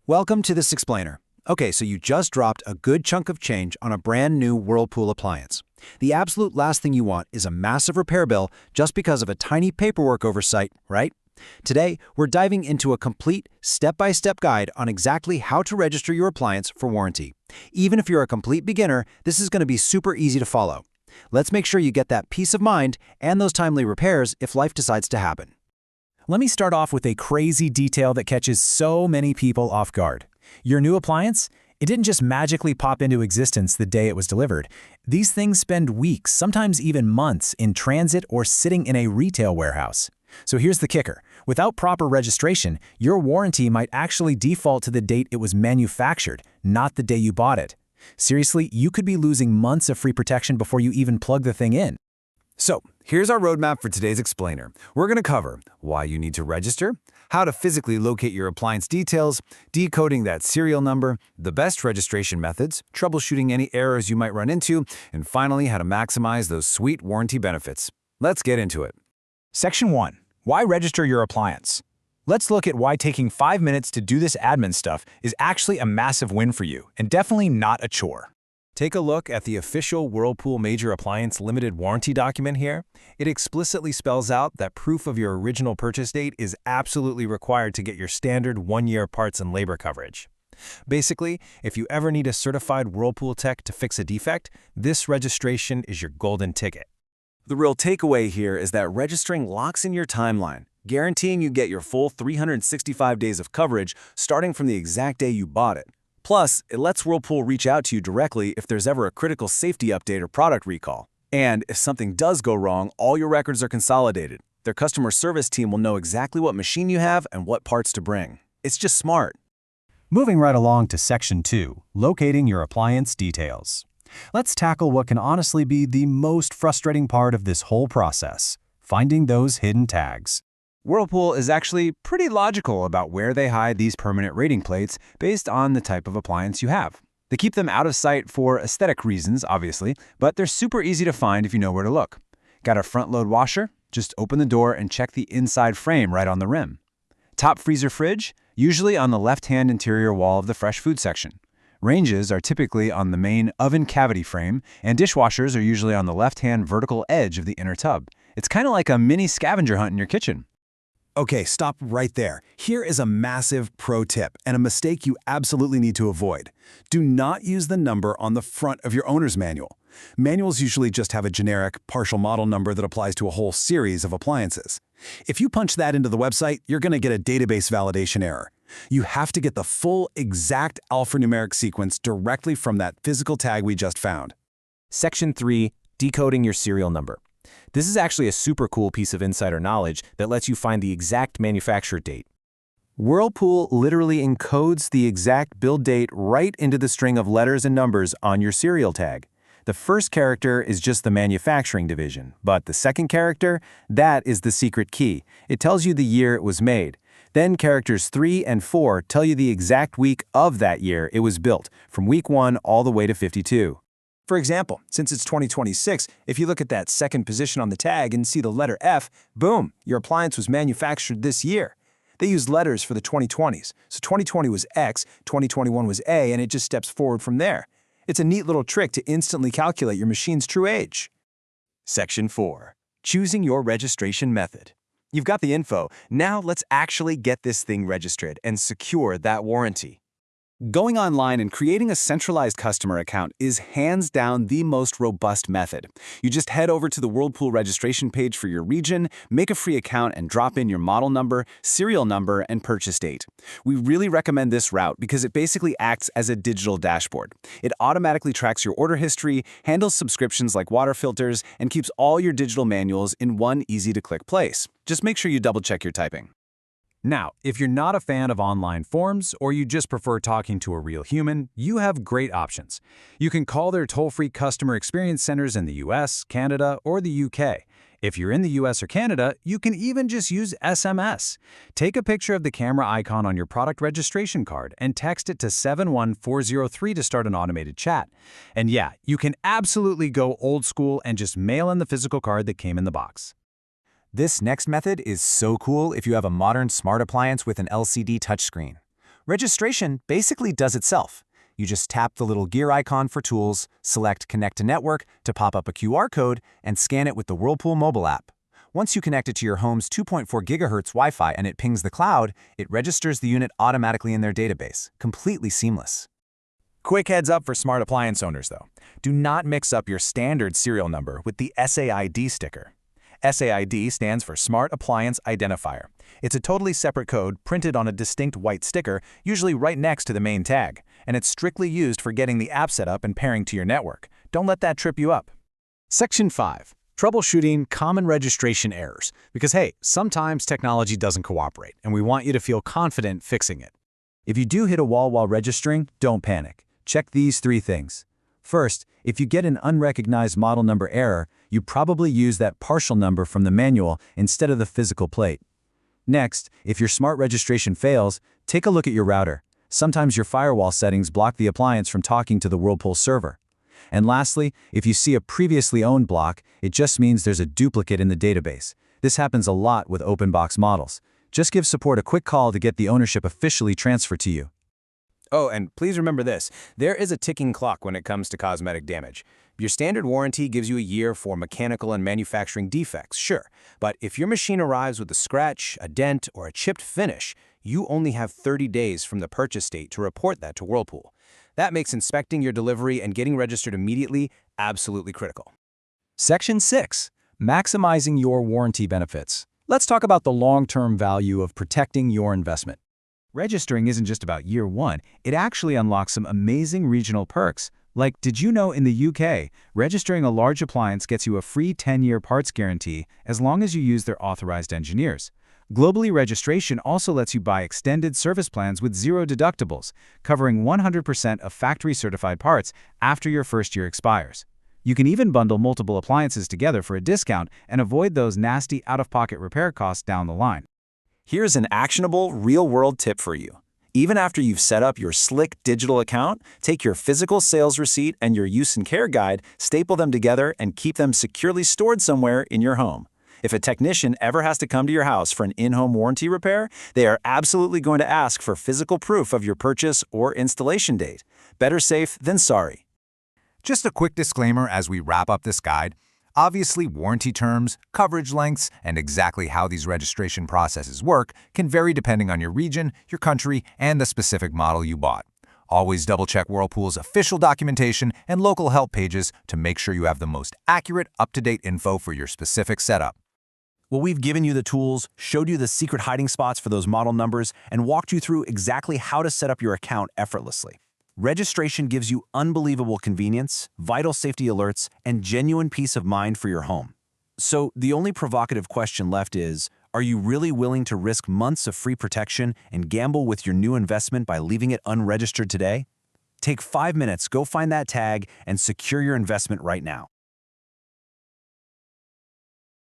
Welcome to this explainer. Okay, so you just dropped a good chunk of change on a brand new Whirlpool appliance. The absolute last thing you want is a massive repair bill just because of a tiny paperwork oversight, right? Today, we're diving into a complete step-by-step guide on exactly how to register your appliance for warranty. Even if you're a complete beginner, this is going to be super easy to follow. Let's make sure you get that peace of mind and those timely repairs if life decides to happen. Let me start off with a crazy detail that catches so many people off guard. Your new appliance? It didn't just magically pop into existence the day it was delivered. These things spend weeks, sometimes even months, in transit or sitting in a retail warehouse. So here's the kicker. Without proper registration, your warranty might actually default to the date it was manufactured, not the day you bought it. Seriously, you could be losing months of free protection before you even plug the thing in. So, here's our roadmap for today's explainer. We're going to cover why you need to register, how to physically locate your appliance details, decoding that serial number, the best registration methods, troubleshooting any errors you might run into, and finally, how to maximize those sweet warranty benefits. Let's get into it. Section 1. Why register your appliance? Let's look at why taking 5 minutes to do this admin stuff is actually a massive win for you, and definitely not a chore. Take a look at the official Whirlpool Major Appliance Limited Warranty document here. It explicitly spells out that proof of your original purchase date is absolutely required to get your standard 1-year parts and labor coverage. Basically, if you ever need a certified Whirlpool tech to fix a defect, this registration is your golden ticket. The real takeaway here is that registering locks in your timeline, guaranteeing you get your full 365 days of coverage starting from the exact day you bought it. Plus, it lets Whirlpool reach out to you directly if there's ever a critical safety update or product recall. And if something does go wrong, all your records are consolidated. Their customer service team will know exactly what machine you have and what parts to bring. It's just smart. Moving right along to Section 2, locating your appliance details. Let's tackle what can honestly be the most frustrating part of this whole process, finding those hidden tags. Whirlpool is actually pretty logical about where they hide these permanent rating plates based on the type of appliance you have. They keep them out of sight for aesthetic reasons, obviously, but they're super easy to find if you know where to look. Got a front-load washer? Just open the door and check the inside frame right on the rim. Top freezer fridge? Usually on the left-hand interior wall of the fresh food section. Ranges are typically on the main oven cavity frame, and dishwashers are usually on the left-hand vertical edge of the inner tub. It's kind of like a mini scavenger hunt in your kitchen. Okay, stop right there. Here is a massive pro tip and a mistake you absolutely need to avoid. Do not use the number on the front of your owner's manual. Manuals usually just have a generic, partial model number that applies to a whole series of appliances. If you punch that into the website, you're going to get a database validation error. You have to get the full, exact alphanumeric sequence directly from that physical tag we just found. Section 3. Decoding your serial number. This is actually a super cool piece of insider knowledge that lets you find the exact manufacturer date. Whirlpool literally encodes the exact build date right into the string of letters and numbers on your serial tag. The first character is just the manufacturing division, but the second character, that is the secret key. It tells you the year it was made. Then characters 3 and 4 tell you the exact week of that year it was built, from week 1 all the way to 52. For example, since it's 2026, if you look at that second position on the tag and see the letter F, boom, your appliance was manufactured this year. They used letters for the 2020s, so 2020 was X, 2021 was A, and it just steps forward from there. It's a neat little trick to instantly calculate your machine's true age. Section 4. Choosing your registration method. You've got the info. Now let's actually get this thing registered and secure that warranty. Going online and creating a centralized customer account is hands down the most robust method. You just head over to the Whirlpool registration page for your region, make a free account, and drop in your model number, serial number, and purchase date. We really recommend this route because it basically acts as a digital dashboard. It automatically tracks your order history, handles subscriptions like water filters, and keeps all your digital manuals in one easy-to-click place. Just make sure you double-check your typing. Now, if you're not a fan of online forms or you just prefer talking to a real human, you have great options. You can call their toll-free customer experience centers in the US, Canada, or the UK. If you're in the US or Canada, you can even just use SMS. Take a picture of the camera icon on your product registration card and text it to 71403 to start an automated chat. And yeah, you can absolutely go old school and just mail in the physical card that came in the box. This next method is so cool if you have a modern smart appliance with an LCD touchscreen. Registration basically does itself. You just tap the little gear icon for tools, select Connect to Network to pop up a QR code, and scan it with the Whirlpool mobile app. Once you connect it to your home's 2.4 GHz Wi-Fi and it pings the cloud, it registers the unit automatically in their database, completely seamless. Quick heads up for smart appliance owners, though. Do not mix up your standard serial number with the SAID sticker. SAID stands for Smart Appliance Identifier. It's a totally separate code printed on a distinct white sticker, usually right next to the main tag, and it's strictly used for getting the app set up and pairing to your network. Don't let that trip you up. Section 5. Troubleshooting common registration errors. Because hey, sometimes technology doesn't cooperate, and we want you to feel confident fixing it. If you do hit a wall while registering, don't panic. Check these 3 things. First, if you get an unrecognized model number error, you probably use that partial number from the manual instead of the physical plate. Next, if your smart registration fails, take a look at your router. Sometimes your firewall settings block the appliance from talking to the Whirlpool server. And lastly, if you see a previously owned block, it just means there's a duplicate in the database. This happens a lot with open box models. Just give support a quick call to get the ownership officially transferred to you. Oh, and please remember this. There is a ticking clock when it comes to cosmetic damage. Your standard warranty gives you a year for mechanical and manufacturing defects, sure. But if your machine arrives with a scratch, a dent, or a chipped finish, you only have 30 days from the purchase date to report that to Whirlpool. That makes inspecting your delivery and getting registered immediately absolutely critical. Section 6. Maximizing your warranty benefits. Let's talk about the long-term value of protecting your investment. Registering isn't just about year 1, it actually unlocks some amazing regional perks. Like, did you know in the UK, registering a large appliance gets you a free 10-year parts guarantee as long as you use their authorized engineers? Globally, registration also lets you buy extended service plans with 0 deductibles, covering 100% of factory-certified parts after your first year expires. You can even bundle multiple appliances together for a discount and avoid those nasty out-of-pocket repair costs down the line. Here's an actionable, real-world tip for you. Even after you've set up your slick digital account, take your physical sales receipt and your use and care guide, staple them together, and keep them securely stored somewhere in your home. If a technician ever has to come to your house for an in-home warranty repair, they are absolutely going to ask for physical proof of your purchase or installation date. Better safe than sorry. Just a quick disclaimer as we wrap up this guide. Obviously, warranty terms, coverage lengths, and exactly how these registration processes work can vary depending on your region, your country, and the specific model you bought. Always double-check Whirlpool's official documentation and local help pages to make sure you have the most accurate, up-to-date info for your specific setup. Well, we've given you the tools, showed you the secret hiding spots for those model numbers, and walked you through exactly how to set up your account effortlessly. Registration gives you unbelievable convenience, vital safety alerts, and genuine peace of mind for your home. So the only provocative question left is, are you really willing to risk months of free protection and gamble with your new investment by leaving it unregistered today? Take 5 minutes, go find that tag, and secure your investment right now.